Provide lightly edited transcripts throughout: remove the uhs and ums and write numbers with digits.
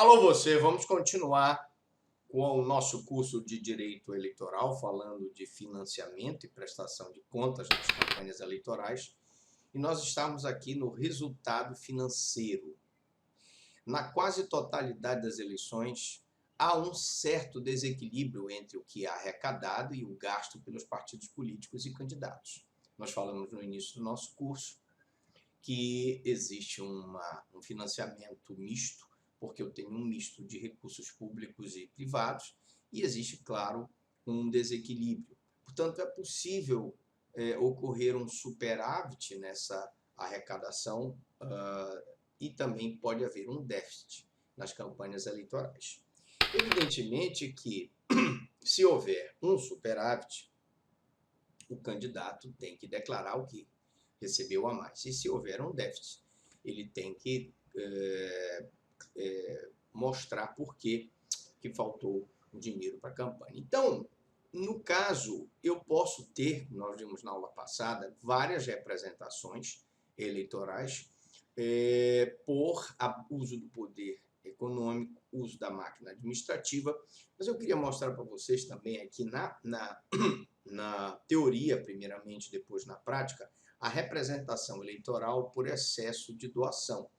Alô você, vamos continuar com o nosso curso de Direito Eleitoral, falando de financiamento e prestação de contas nas campanhas eleitorais. E nós estamos aqui no resultado financeiro. Na quase totalidade das eleições, há um certo desequilíbrio entre o que é arrecadado e o gasto pelos partidos políticos e candidatos. Nós falamos no início do nosso curso que existe um financiamento misto, porque eu tenho um misto de recursos públicos e privados, e existe, claro, um desequilíbrio. Portanto, é possível ocorrer um superávit nessa arrecadação e também pode haver um déficit nas campanhas eleitorais. Evidentemente que, se houver um superávit, o candidato tem que declarar o que recebeu a mais. E se houver um déficit, ele tem que mostrar por que faltou o dinheiro para a campanha. Então, no caso, eu posso ter, nós vimos na aula passada, várias representações eleitorais por uso do poder econômico, uso da máquina administrativa, mas eu queria mostrar para vocês também aqui na teoria, primeiramente, depois na prática, a representação eleitoral por excesso de doação,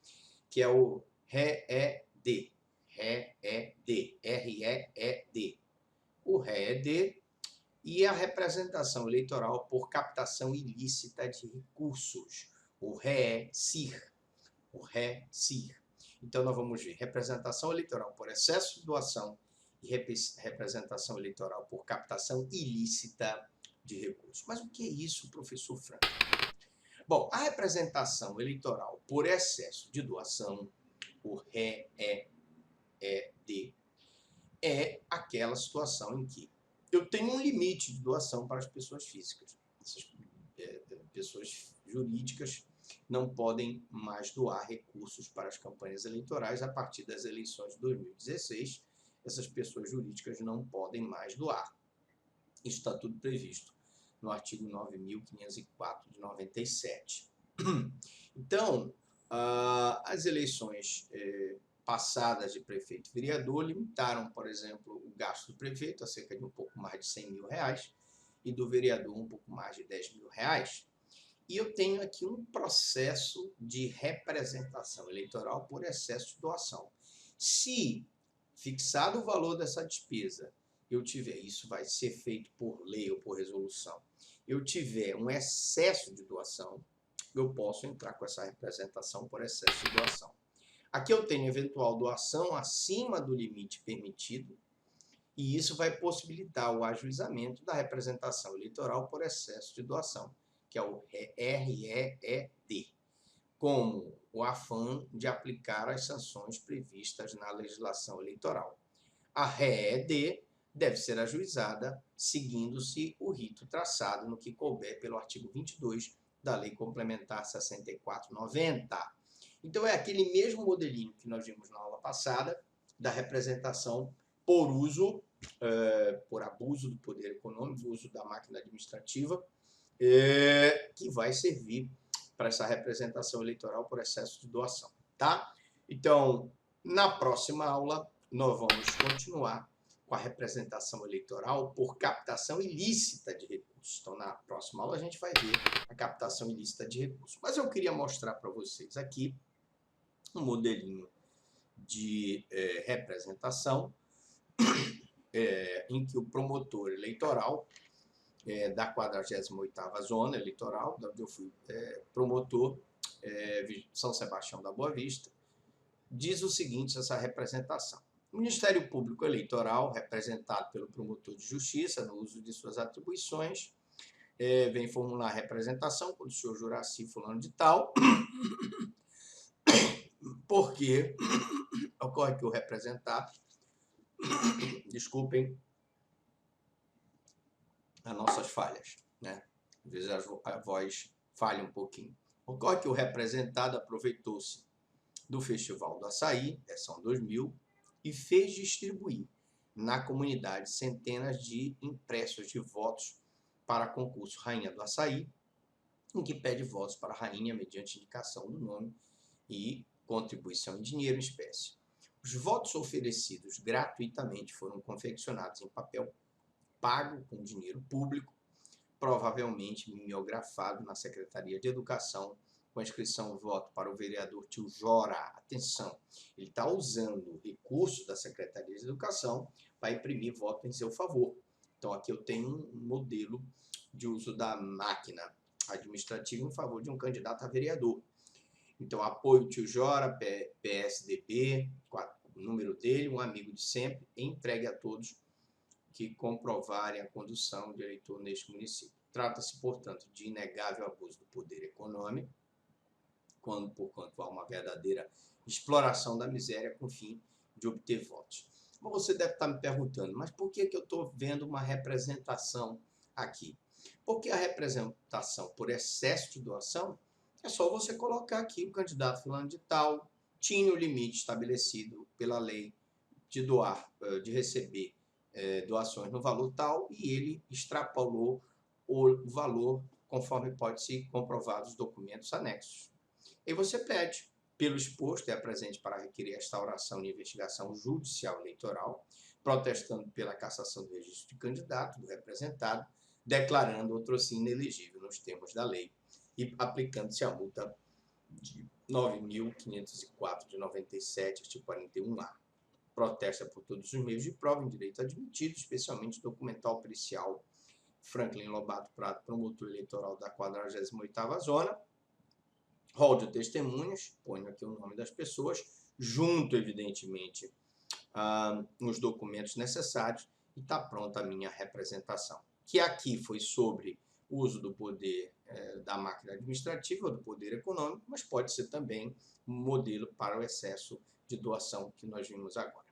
que é o REED. REED. R-E-E-D. O REED e a representação eleitoral por captação ilícita de recursos, o RECIR. O RECIR. Então, nós vamos ver representação eleitoral por excesso de doação e representação eleitoral por captação ilícita de recursos. Mas o que é isso, professor Franco? Bom, a representação eleitoral por excesso de doação, o REED, é aquela situação em que eu tenho um limite de doação para as pessoas físicas. Essas pessoas jurídicas não podem mais doar recursos para as campanhas eleitorais a partir das eleições de 2016. Essas pessoas jurídicas não podem mais doar. Isso está tudo previsto no artigo 9.504 de 97. Então, as eleições passadas de prefeito e vereador limitaram, por exemplo, o gasto do prefeito a cerca de um pouco mais de R$100 mil e do vereador um pouco mais de R$10 mil. E eu tenho aqui um processo de representação eleitoral por excesso de doação. Se fixado o valor dessa despesa, eu tiver, isso vai ser feito por lei ou por resolução, eu tiver um excesso de doação, eu posso entrar com essa representação por excesso de doação. Aqui eu tenho eventual doação acima do limite permitido, e isso vai possibilitar o ajuizamento da representação eleitoral por excesso de doação, que é o REED, como o afã de aplicar as sanções previstas na legislação eleitoral. A REED deve ser ajuizada seguindo-se o rito traçado no que couber pelo artigo 22 da Lei Complementar 64/90. Então, é aquele mesmo modelinho que nós vimos na aula passada, da representação por uso, por abuso do poder econômico, uso da máquina administrativa, que vai servir para essa representação eleitoral por excesso de doação, tá? Então, na próxima aula, nós vamos continuar com a representação eleitoral por captação ilícita de recursos. Então, na próxima aula, a gente vai ver a captação ilícita de recursos. Mas eu queria mostrar para vocês aqui um modelinho de representação em que o promotor eleitoral da 48ª Zona Eleitoral, onde eu fui promotor, São Sebastião da Boa Vista, diz o seguinte, essa representação. O Ministério Público Eleitoral, representado pelo promotor de justiça, no uso de suas atribuições, vem formular a representação por o senhor Juraci fulano de tal, porque ocorre que o representado, desculpem as nossas falhas, né? Às vezes a voz falha um pouquinho. Ocorre que o representado aproveitou-se do Festival do Açaí, São 2000, e fez distribuir na comunidade centenas de impressos de votos para concurso Rainha do Açaí, em que pede votos para a rainha mediante indicação do nome e contribuição em dinheiro em espécie. Os votos oferecidos gratuitamente foram confeccionados em papel pago com dinheiro público, provavelmente mimeografado na Secretaria de Educação, com a inscrição voto para o vereador Tio Jora. Atenção, ele está usando o recurso da Secretaria de Educação para imprimir voto em seu favor. Então aqui eu tenho um modelo de uso da máquina administrativa em favor de um candidato a vereador. Então apoio Tio Jora, PSDB, o número dele, um amigo de sempre, entregue a todos que comprovarem a condução de eleitor neste município. Trata-se, portanto, de inegável abuso do poder econômico, porquanto há uma verdadeira exploração da miséria com o fim de obter votos. Mas você deve estar me perguntando, mas por que eu estou vendo uma representação aqui? Porque a representação por excesso de doação é só você colocar aqui o candidato fulano de tal, tinha o limite estabelecido pela lei de doar, de receber doações no valor tal, e ele extrapolou o valor conforme pode ser comprovado os documentos anexos. E você pede, pelo exposto, é presente para requerer a instauração de investigação judicial eleitoral, protestando pela cassação do registro de candidato, do representado, declarando outrossim inelegível nos termos da lei e aplicando-se a multa de 9.504 de 97, artigo 41A. Protesta por todos os meios de prova em direito admitido, especialmente documental pericial. Franklin Lobato Prado, promotor eleitoral da 48ª Zona. Rol de testemunhas, ponho aqui o nome das pessoas, junto, evidentemente, os documentos necessários, e está pronta a minha representação. Que aqui foi sobre o uso do poder da máquina administrativa, do poder econômico, mas pode ser também um modelo para o excesso de doação que nós vimos agora.